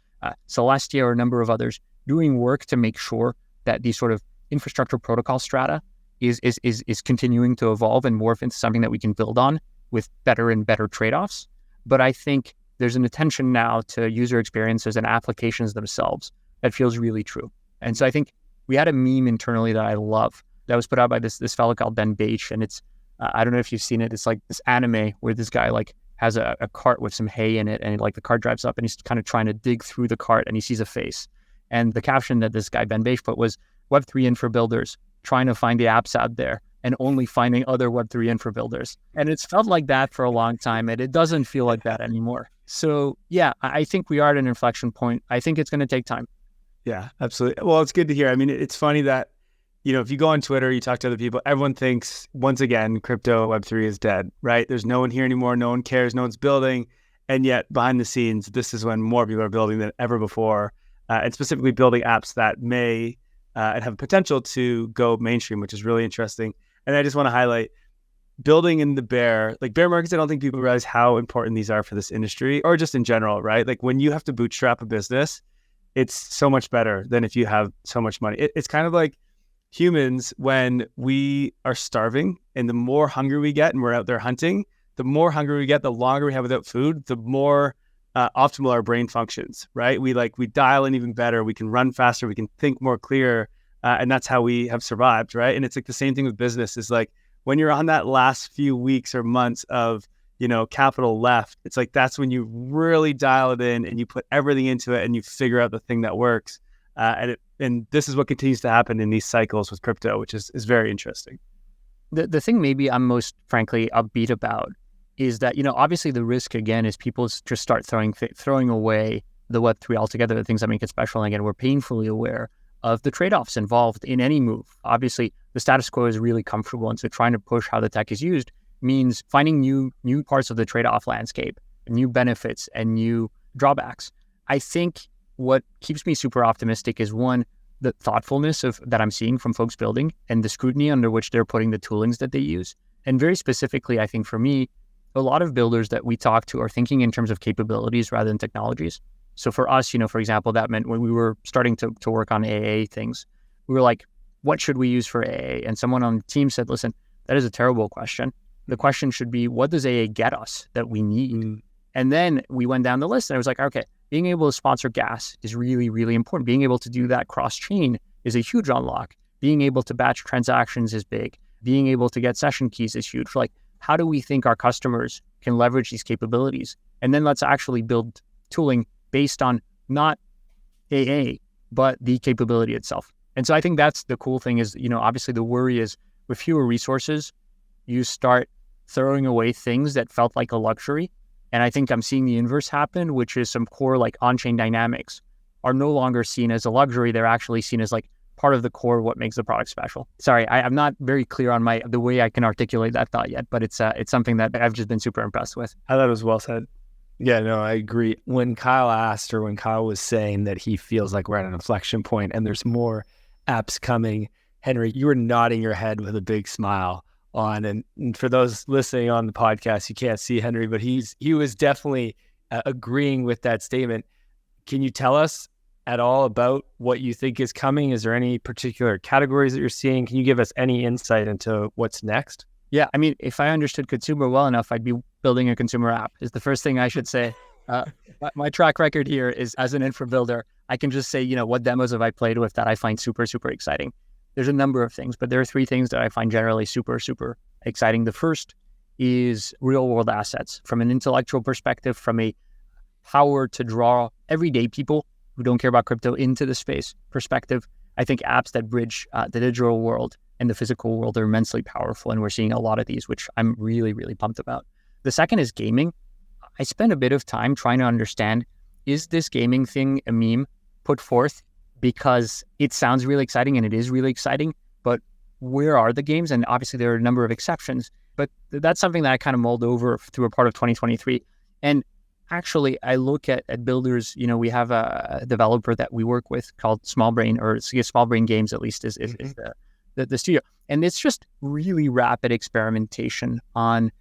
Celestia, or a number of others doing work to make sure that these sort of infrastructure protocol strata is continuing to evolve and morph into something that we can build on with better and better trade-offs. But I think there's an attention now to user experiences and applications themselves that feels really true. And so I think we had a meme internally that I love that was put out by this fellow called Ben Bache. And it's, I don't know if you've seen it. It's like this anime where this guy like has a cart with some hay in it, and like the cart drives up and he's kind of trying to dig through the cart and he sees a face. And the caption that this guy Ben Bache put was, Web3 infra builders trying to find the apps out there and only finding other Web3 infra builders. And it's felt like that for a long time, and it doesn't feel like that anymore. So yeah, I think we are at an inflection point. I think it's going to take time. Yeah, absolutely. Well, it's good to hear. I mean, it's funny that, if you go on Twitter, you talk to other people, everyone thinks, once again, crypto Web3 is dead, right? There's no one here anymore. No one cares. No one's building. And yet behind the scenes, this is when more people are building than ever before, and specifically building apps that may and have potential to go mainstream, which is really interesting. And I just want to highlight building in the bear markets. I don't think people realize how important these are for this industry, or just in general, right? Like when you have to bootstrap a business, it's so much better than if you have so much money. It's kind of like humans when we are starving, and the more hungry we get and we're out there hunting, the more hungry we get, the longer we have without food, the more optimal our brain functions, right? We dial in even better. We can run faster. We can think more clear. And that's how we have survived, right? And it's like the same thing with business. Is like when you're on that last few weeks or months of, capital left, it's like that's when you really dial it in and you put everything into it and you figure out the thing that works. And this is what continues to happen in these cycles with crypto, which is very interesting. The thing maybe I'm most frankly upbeat about is that, obviously the risk again is people just start throwing away the Web3 altogether, the things that make it special. And again, we're painfully aware of the trade-offs involved in any move. Obviously, the status quo is really comfortable. And so trying to push how the tech is used means finding new parts of the trade-off landscape, new benefits and new drawbacks. I think what keeps me super optimistic is one, the thoughtfulness that I'm seeing from folks building and the scrutiny under which they're putting the toolings that they use. And very specifically, I think for me, a lot of builders that we talk to are thinking in terms of capabilities rather than technologies. So for us, for example, that meant when we were starting to work on AA things, we were like, what should we use for AA? And someone on the team said, listen, that is a terrible question. The question should be, what does AA get us that we need? And then we went down the list and I was like, okay, being able to sponsor gas is really, really important. Being able to do that cross-chain is a huge unlock. Being able to batch transactions is big. Being able to get session keys is huge. Like, how do we think our customers can leverage these capabilities? And then let's actually build tooling based on not AA, but the capability itself. And so I think that's the cool thing is, obviously the worry is with fewer resources, you start throwing away things that felt like a luxury. And I think I'm seeing the inverse happen, which is some core like on-chain dynamics are no longer seen as a luxury. They're actually seen as like part of the core of what makes the product special. Sorry, I'm not very clear on the way I can articulate that thought yet, but it's something that I've just been super impressed with. I thought it was well said. Yeah, no, I agree. When Kyle was saying that he feels like we're at an inflection point and there's more apps coming, Henry, you were nodding your head with a big smile on. And for those listening on the podcast, you can't see Henry, but he was definitely agreeing with that statement. Can you tell us at all about what you think is coming? Is there any particular categories that you're seeing? Can you give us any insight into what's next? Yeah, I mean, if I understood consumer well enough, I'd be building a consumer app is the first thing I should say. My track record here is as an infra builder, I can just say, what demos have I played with that I find super, super exciting? There's a number of things, but there are three things that I find generally super, super exciting. The first is real world assets from an intellectual perspective, from a power to draw everyday people who don't care about crypto into the space perspective. I think apps that bridge the digital world and the physical world are immensely powerful. And we're seeing a lot of these, which I'm really, really pumped about. The second is gaming. I spent a bit of time trying to understand, is this gaming thing a meme put forth because it sounds really exciting and it is really exciting, but where are the games? And obviously there are a number of exceptions, but that's something that I kind of mulled over through a part of 2023. And actually I look at builders, we have a developer that we work with called Small Brain, or Small Brain Games at least is the studio. And it's just really rapid experimentation on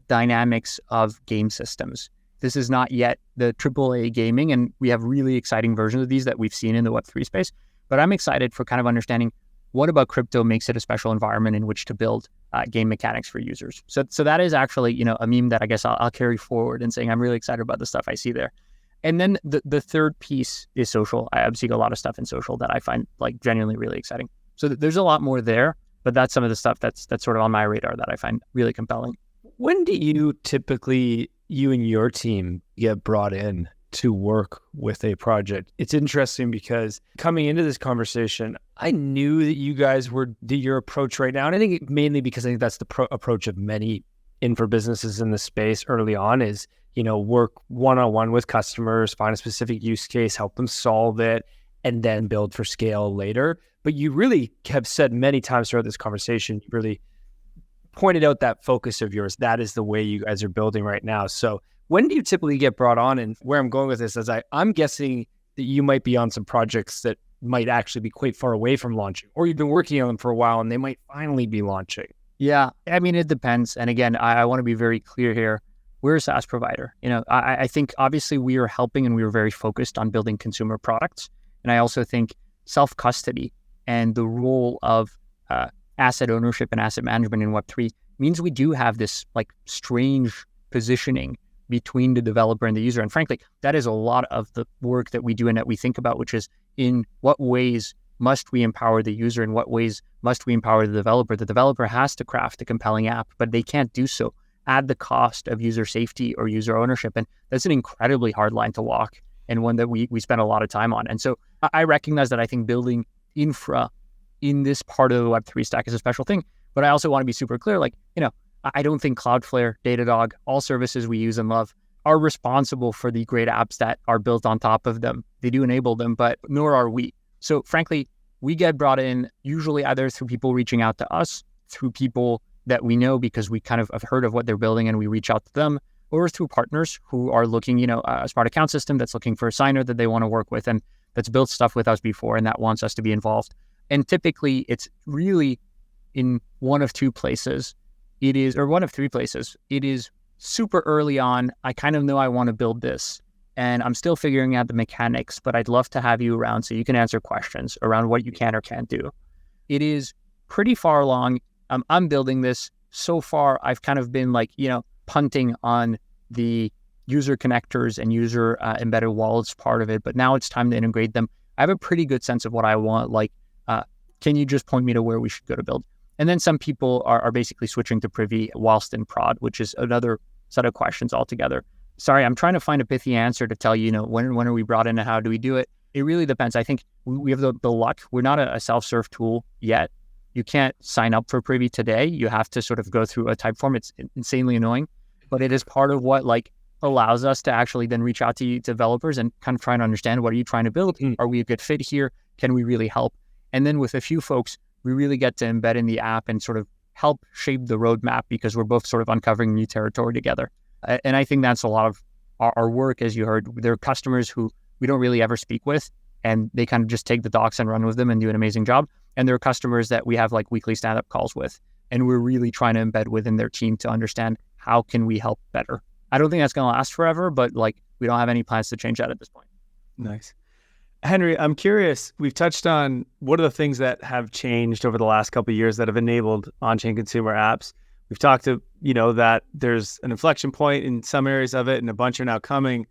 dynamics of game systems. This is not yet the AAA gaming, and we have really exciting versions of these that we've seen in the Web3 space. But I'm excited for kind of understanding what about crypto makes it a special environment in which to build game mechanics for users. So that is actually, a meme that I guess I'll carry forward and saying I'm really excited about the stuff I see there. And then the third piece is social. I'm seeing a lot of stuff in social that I find like genuinely really exciting. So there's a lot more there, but that's some of the stuff that's sort of on my radar that I find really compelling. When do you typically, you and your team, get brought in to work with a project? It's interesting because coming into this conversation, I knew that you guys did your approach right now. And I think mainly because I think that's the approach of many infra businesses in the space early on is, work one-on-one with customers, find a specific use case, help them solve it, and then build for scale later. But you really have said many times throughout this conversation, you really pointed out that focus of yours. That is the way you guys are building right now. So when do you typically get brought on? And where I'm going with this is I'm guessing that you might be on some projects that might actually be quite far away from launching, or you've been working on them for a while and they might finally be launching. Yeah, I mean, it depends. And again, I want to be very clear here. We're a SaaS provider. I think obviously we are helping and we were very focused on building consumer products. And I also think self-custody and the role of asset ownership and asset management in Web3 means we do have this like strange positioning between the developer and the user. And frankly, that is a lot of the work that we do and that we think about, which is in what ways must we empower the user? In what ways must we empower the developer? The developer has to craft a compelling app, but they can't do so at the cost of user safety or user ownership. And that's an incredibly hard line to walk and one that we spend a lot of time on. And so I recognize that I think building infra in this part of the Web3 stack is a special thing, but I also want to be super clear, I don't think Cloudflare, Datadog, all services we use and love are responsible for the great apps that are built on top of them. They do enable them, but nor are we. So frankly, we get brought in usually either through people reaching out to us, through people that we know because we kind of have heard of what they're building and we reach out to them, or through partners who are looking, a smart account system that's looking for a signer that they want to work with and that's built stuff with us before and that wants us to be involved. And typically it's really in one of two places. One of three places. It is super early on. I kind of know I want to build this and I'm still figuring out the mechanics, but I'd love to have you around so you can answer questions around what you can or can't do. It is pretty far along. I'm building this. So far, I've kind of been punting on the user connectors and user embedded wallets part of it, but now it's time to integrate them. I have a pretty good sense of what I want. Can you just point me to where we should go to build? And then some people are basically switching to Privy whilst in prod, which is another set of questions altogether. Sorry, I'm trying to find a pithy answer to tell you, when are we brought in and how do we do it? It really depends. I think we have the luck. We're not a self-serve tool yet. You can't sign up for Privy today. You have to sort of go through a type form. It's insanely annoying, but it is part of what allows us to actually then reach out to developers and kind of try and understand, what are you trying to build? Are we a good fit here? Can we really help? And then with a few folks, we really get to embed in the app and sort of help shape the roadmap because we're both sort of uncovering new territory together. And I think that's a lot of our work. As you heard, there are customers who we don't really ever speak with, and they kind of just take the docs and run with them and do an amazing job. And there are customers that we have weekly stand-up calls with, and we're really trying to embed within their team to understand how can we help better. I don't think that's going to last forever, but we don't have any plans to change that at this point. Nice. Henri, I'm curious, we've touched on what are the things that have changed over the last couple of years that have enabled on-chain consumer apps. We've talked to, that there's an inflection point in some areas of it and a bunch are now coming.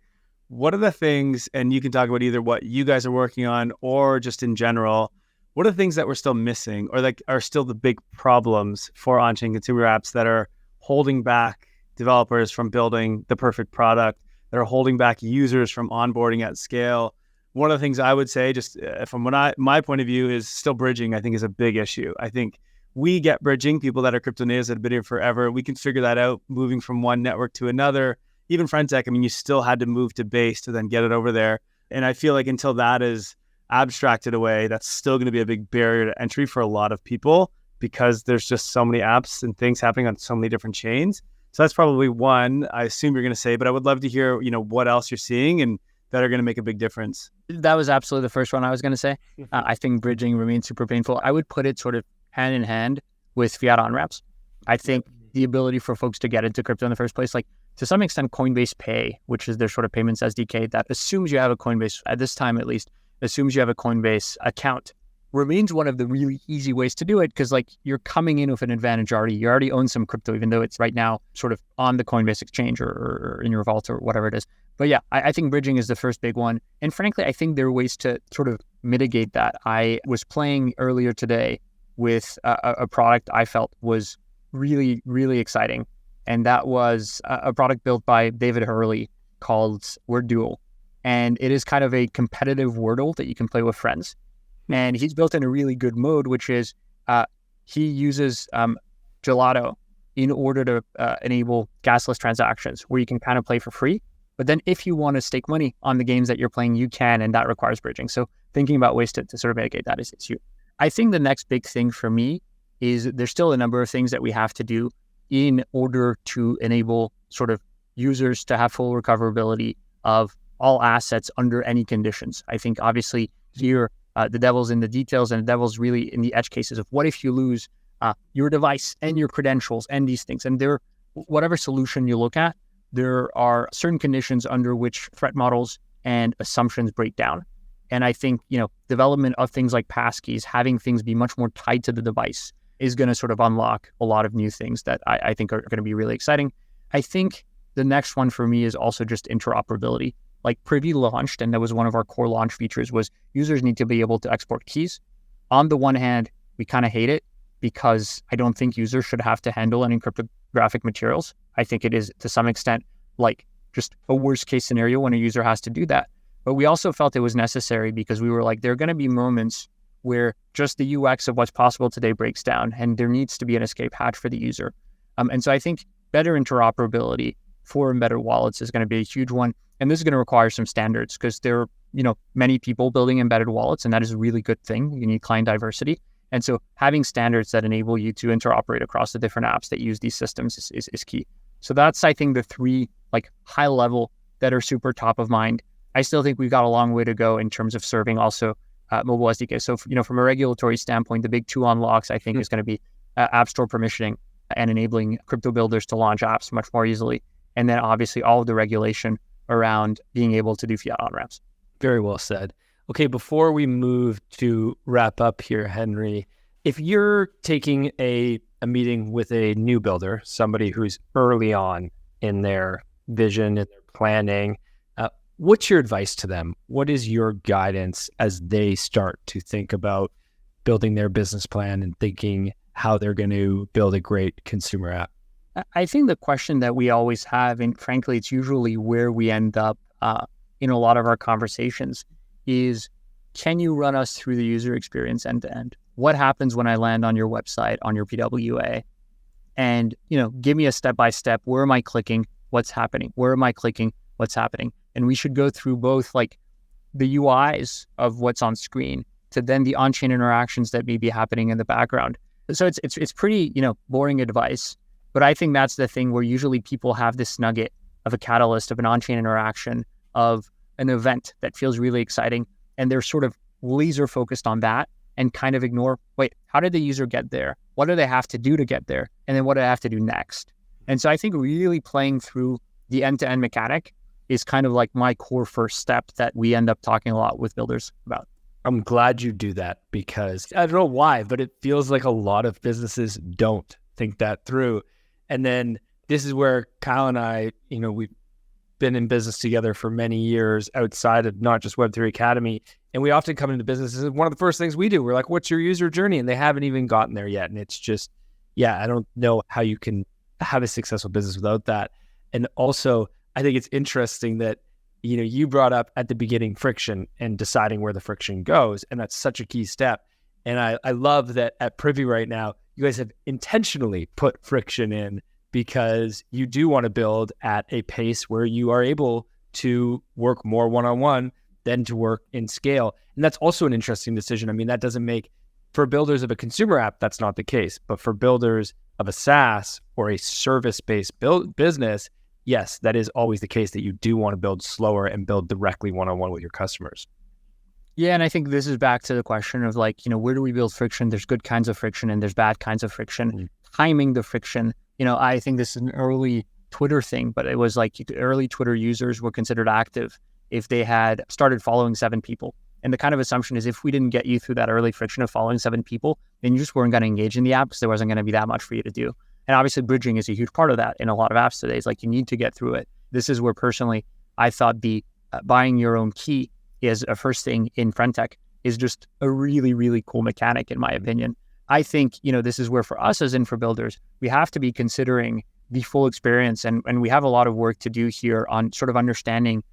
What are the things, and you can talk about either what you guys are working on or just in general, what are the things that we're still missing or are still the big problems for on-chain consumer apps that are holding back developers from building the perfect product, that are holding back users from onboarding at scale? One of the things I would say, just from my point of view, is still bridging, I think, is a big issue. I think we get bridging, people that are crypto natives that have been here forever. We can figure that out, moving from one network to another. Even Friendtech, you still had to move to base to then get it over there. And I feel like until that is abstracted away, that's still going to be a big barrier to entry for a lot of people because there's just so many apps and things happening on so many different chains. So that's probably one I assume you're going to say, but I would love to hear, what else you're seeing and that are going to make a big difference. That was absolutely the first one I was going to say. I think bridging remains super painful. I would put it sort of hand in hand with fiat on-ramps. I think the ability for folks to get into crypto in the first place, to some extent, Coinbase Pay, which is their sort of payments SDK that assumes you have a Coinbase, at this time at least, assumes you have a Coinbase account, remains one of the really easy ways to do it because you're coming in with an advantage already. You already own some crypto, even though it's right now sort of on the Coinbase exchange or in your vault or whatever it is. But yeah, I think bridging is the first big one. And frankly, I think there are ways to sort of mitigate that. I was playing earlier today with a product I felt was really, really exciting. And that was a product built by David Hurley called Word Duel. And it is kind of a competitive Wordle that you can play with friends. And he's built in a really good mode, which is he uses Gelato in order to enable gasless transactions where you can kind of play for free. But then if you want to stake money on the games that you're playing, you can, and that requires bridging. So thinking about ways to sort of mitigate that is huge. I think the next big thing for me is there's still a number of things that we have to do in order to enable sort of users to have full recoverability of all assets under any conditions. I think obviously here, the devil's in the details, and the devil's really in the edge cases of what if you lose your device and your credentials and these things. And whatever solution you look at, there are certain conditions under which threat models and assumptions break down. And I think, development of things like passkeys, having things be much more tied to the device is going to sort of unlock a lot of new things that I think are going to be really exciting. I think the next one for me is also just interoperability. Privy launched, and that was one of our core launch features, was users need to be able to export keys. On the one hand, we kind of hate it because I don't think users should have to handle any cryptographic materials. I think it is to some extent just a worst case scenario when a user has to do that. But we also felt it was necessary because we were there are going to be moments where just the UX of what's possible today breaks down and there needs to be an escape hatch for the user. And so I think better interoperability for embedded wallets is going to be a huge one. And this is going to require some standards because there are, many people building embedded wallets, and that is a really good thing. You need client diversity. And so having standards that enable you to interoperate across the different apps that use these systems is key. So that's, I think, the three high level that are super top of mind. I still think we've got a long way to go in terms of serving also mobile SDK. So, from a regulatory standpoint, the big two unlocks, I think, is going to be App Store permissioning and enabling crypto builders to launch apps much more easily. And then obviously all of the regulation around being able to do fiat on-ramps. Very well said. Okay, before we move to wrap up here, Henry, if you're taking a meeting with a new builder, somebody who's early on in their vision and their planning, what's your advice to them? What is your guidance as they start to think about building their business plan and thinking how they're going to build a great consumer app? I think the question that we always have, and frankly, it's usually where we end up in a lot of our conversations, is can you run us through the user experience end to end? What happens when I land on your website, on your PWA? And, give me a step-by-step. Where am I clicking? What's happening? Where am I clicking? What's happening? And we should go through both the UIs of what's on screen to then the on-chain interactions that may be happening in the background. So it's pretty, boring advice, but I think that's the thing where usually people have this nugget of a catalyst, of an on-chain interaction, of an event that feels really exciting, and they're sort of laser focused on that and kind of ignore, wait, how did the user get there? What do they have to do to get there? And then what do they have to do next? And so I think really playing through the end-to-end mechanic is kind of my core first step that we end up talking a lot with builders about. I'm glad you do that because I don't know why, but it feels like a lot of businesses don't think that through. And then this is where Kyle and I, we've been in business together for many years outside of not just Web3 Academy. And we often come into businesses, and one of the first things we do, we're like, what's your user journey? And they haven't even gotten there yet. And it's just, I don't know how you can have a successful business without that. And also, I think it's interesting that, you brought up at the beginning friction and deciding where the friction goes. And that's such a key step. And I love that at Privy right now, you guys have intentionally put friction in because you do want to build at a pace where you are able to work more one-on-one than to work in scale. And that's also an interesting decision. I mean, that doesn't make, for builders of a consumer app, that's not the case. But for builders of a SaaS or a service-based business, yes, that is always the case, that you do want to build slower and build directly one-on-one with your customers. Yeah, and I think this is back to the question of where do we build friction? There's good kinds of friction and there's bad kinds of friction. Mm-hmm. Timing the friction. I think this is an early Twitter thing, but it was early Twitter users were considered active if they had started following 7 people. And the kind of assumption is if we didn't get you through that early friction of following 7 people, then you just weren't going to engage in the app because there wasn't going to be that much for you to do. And obviously bridging is a huge part of that in a lot of apps today. It's you need to get through it. This is where personally, I thought the buying your own key is a first thing in friend tech is just a really, really cool mechanic in my opinion. I think, this is where for us as infra builders, we have to be considering the full experience. And we have a lot of work to do here on sort of understanding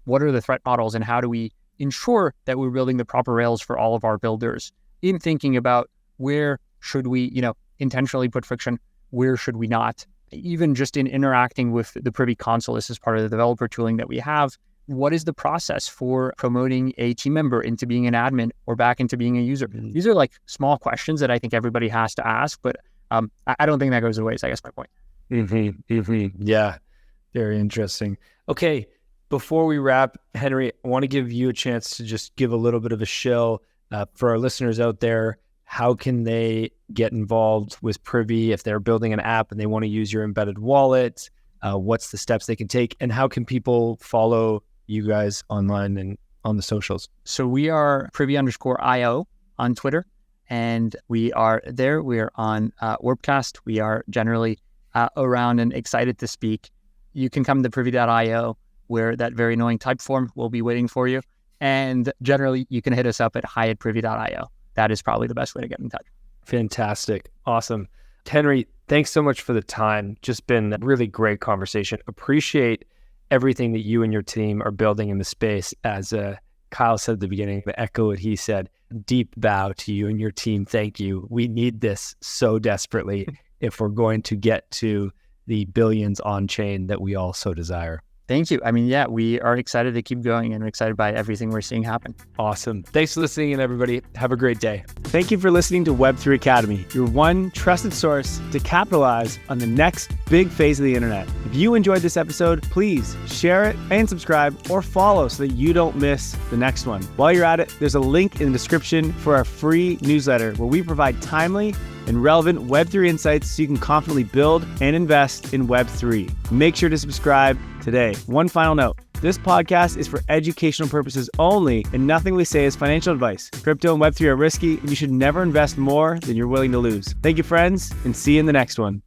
what are the threat models and how do we ensure that we're building the proper rails for all of our builders in thinking about where should we, intentionally put friction, where should we not? Even just in interacting with the Privy console, this is part of the developer tooling that we have. What is the process for promoting a team member into being an admin or back into being a user? Mm-hmm. These are small questions that I think everybody has to ask, but I don't think that goes away, is I guess my point. Mm-hmm. Mm-hmm. Yeah, very interesting. Okay, before we wrap, Henry, I want to give you a chance to just give a little bit of a shill for our listeners out there. How can they get involved with Privy if they're building an app and they want to use your embedded wallet? What's the steps they can take? And how can people follow you guys online and on the socials? So we are Privy_IO on Twitter, and we are there. We are on Warpcast. We are generally around and excited to speak. You can come to Privy.io, where that very annoying type form will be waiting for you. And generally, you can hit us up at hi@Privy.io. That is probably the best way to get in touch. Fantastic. Awesome. Henry, thanks so much for the time. Just been a really great conversation. Appreciate everything that you and your team are building in the space. As Kyle said at the beginning, to echo what he said, deep bow to you and your team. Thank you. We need this so desperately if we're going to get to the billions on chain that we all so desire. Thank you. I mean, yeah, we are excited to keep going and we're excited by everything we're seeing happen. Awesome. Thanks for listening, and everybody, have a great day. Thank you for listening to Web3 Academy, your one trusted source to capitalize on the next big phase of the internet. If you enjoyed this episode, please share it and subscribe or follow so that you don't miss the next one. While you're at it, there's a link in the description for our free newsletter where we provide timely and relevant Web3 insights so you can confidently build and invest in Web3. Make sure to subscribe today. One final note. This podcast is for educational purposes only, and nothing we say is financial advice. Crypto and Web3 are risky, and you should never invest more than you're willing to lose. Thank you, friends, and see you in the next one.